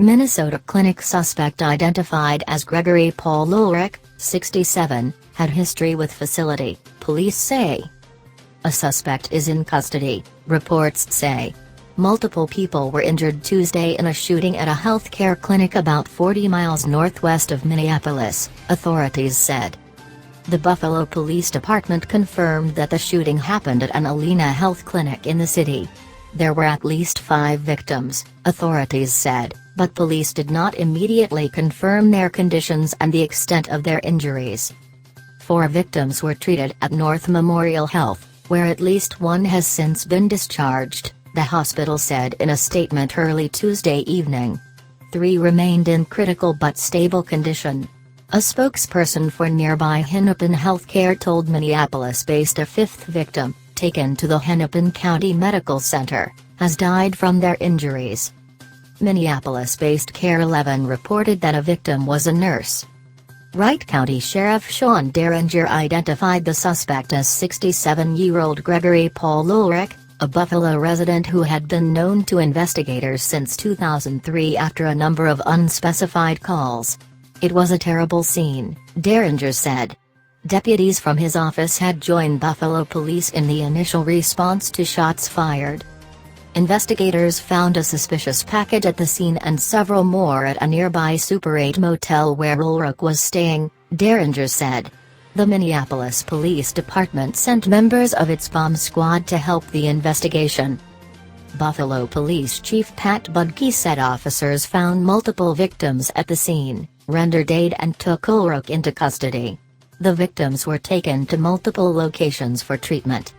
Minnesota clinic suspect identified as Gregory Paul Ulrich, 67, had history with facility, police say. A suspect is in custody, reports say. Multiple people were injured Tuesday in a shooting at a healthcare clinic about 40 miles northwest of Minneapolis, authorities said. The Buffalo Police Department confirmed that the shooting happened at an Allina Health Clinic in the city. There were at least 5 victims, authorities said, but police did not immediately confirm their conditions and the extent of their injuries. 4 victims were treated at North Memorial Health, where at least one has since been discharged, the hospital said in a statement early Tuesday evening. 3 remained in critical but stable condition. A spokesperson for nearby Hennepin Healthcare told Minneapolis-based a 5th victim, taken to the Hennepin County Medical Center, has died from their injuries. Minneapolis-based Care 11 reported that a victim was a nurse. Wright County Sheriff Sean Derringer identified the suspect as 67-year-old Gregory Paul Ulrich, a Buffalo resident who had been known to investigators since 2003 after a number of unspecified calls. It was a terrible scene, Derringer said. Deputies from his office had joined Buffalo police in the initial response to shots fired. Investigators found a suspicious package at the scene and several more at a nearby Super 8 motel where Ulrich was staying, Derringer said. The Minneapolis Police Department sent members of its bomb squad to help the investigation. Buffalo Police Chief Pat Budke said officers found multiple victims at the scene, rendered aid and took Ulrich into custody. The victims were taken to multiple locations for treatment.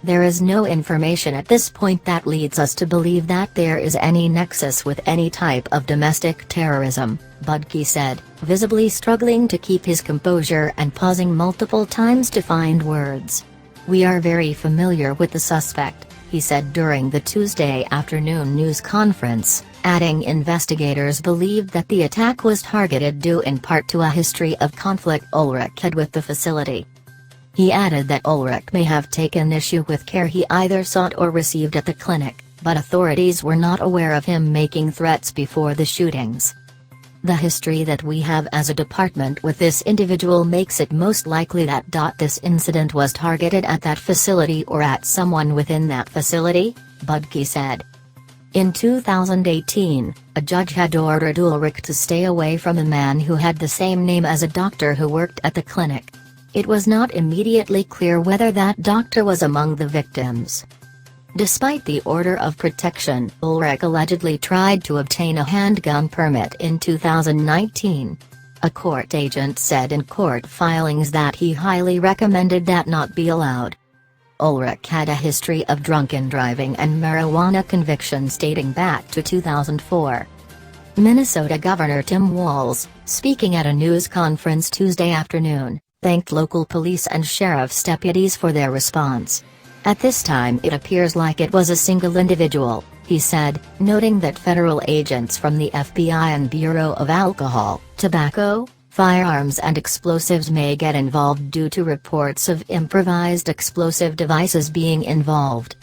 There is no information at this point that leads us to believe that there is any nexus with any type of domestic terrorism, Budke said, visibly struggling to keep his composure and pausing multiple times to find words. We are very familiar with the suspect, he said during the Tuesday afternoon news conference, adding investigators believed that the attack was targeted due in part to a history of conflict Ulrich had with the facility. He added that Ulrich may have taken issue with care he either sought or received at the clinic, but authorities were not aware of him making threats before the shootings. The history that we have as a department with this individual makes it most likely that this incident was targeted at that facility or at someone within that facility, Budke said. In 2018, a judge had ordered Ulrich to stay away from a man who had the same name as a doctor who worked at the clinic. It was not immediately clear whether that doctor was among the victims. Despite the order of protection, Ulrich allegedly tried to obtain a handgun permit in 2019. A court agent said in court filings that he highly recommended that not be allowed. Ulrich had a history of drunken driving and marijuana convictions dating back to 2004. Minnesota Governor Tim Walz, speaking at a news conference Tuesday afternoon, thanked local police and sheriff's deputies for their response. At this time it appears like it was a single individual, he said, noting that federal agents from the FBI and Bureau of Alcohol, Tobacco, Firearms and Explosives may get involved due to reports of improvised explosive devices being involved.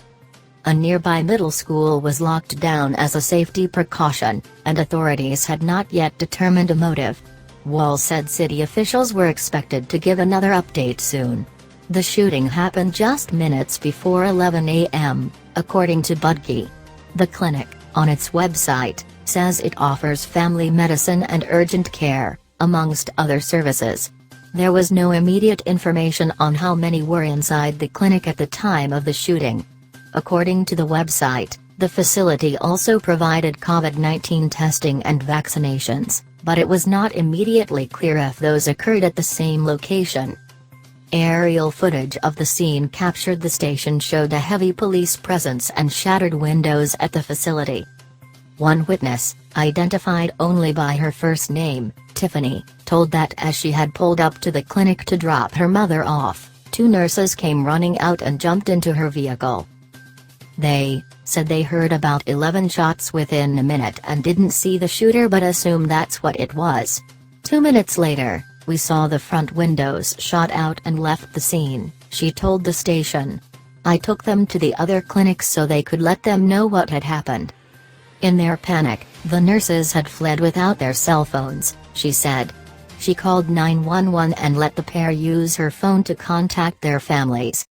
A nearby middle school was locked down as a safety precaution, and authorities had not yet determined a motive. Walz said city officials were expected to give another update soon. The shooting happened just minutes before 11 a.m., according to Budke. The clinic, on its website, says it offers family medicine and urgent care, amongst other services. There was no immediate information on how many were inside the clinic at the time of the shooting. According to the website, the facility also provided COVID-19 testing and vaccinations, but it was not immediately clear if those occurred at the same location. Aerial footage of the scene captured the station showed a heavy police presence and shattered windows at the facility. One witness, identified only by her first name, Tiffany, told that as she had pulled up to the clinic to drop her mother off, 2 nurses came running out and jumped into her vehicle. They said they heard about 11 shots within a minute and didn't see the shooter but assumed that's what it was. 2 minutes later, we saw the front windows shot out and left the scene, she told the station. I took them to the other clinics so they could let them know what had happened. In their panic, The nurses had fled without their cell phones, she said. She called 911 and let the pair use her phone to contact their families.